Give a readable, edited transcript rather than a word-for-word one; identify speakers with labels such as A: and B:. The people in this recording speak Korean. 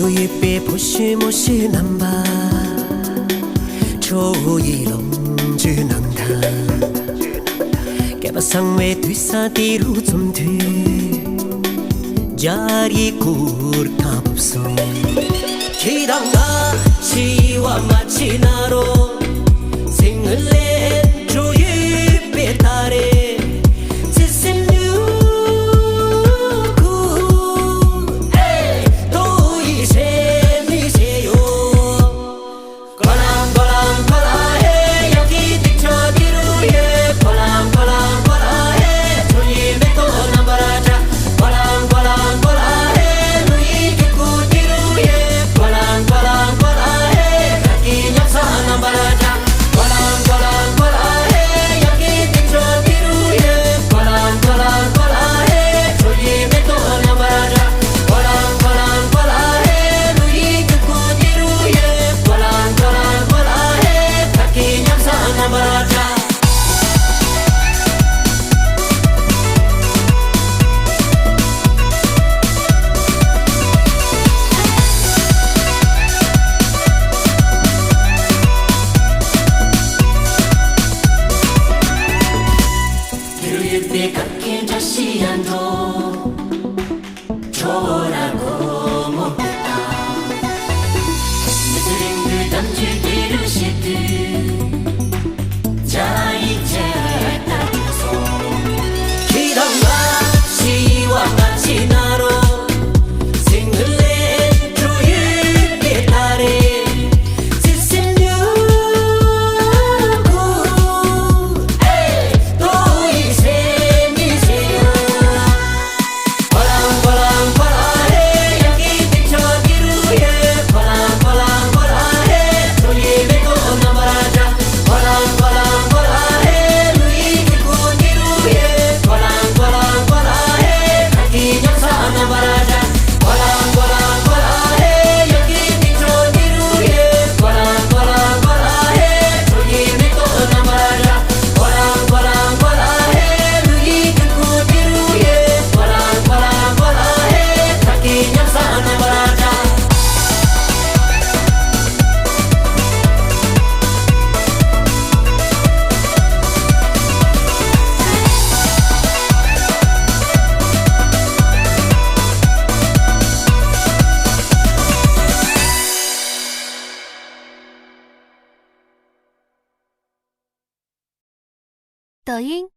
A: 一别不许莫是难吧，秋意浓住能谈，给把sang về tuy xa đi ru zum thu, jari kur kabub so. 기다가 시와 마치 나로 생을내 조유 배달에 좋으라고 못했다. 미스링들 던지기를 시듯 자 이제 따라서 기다가 시와 같이 나로 생을내 조유 배달에
B: 抖音。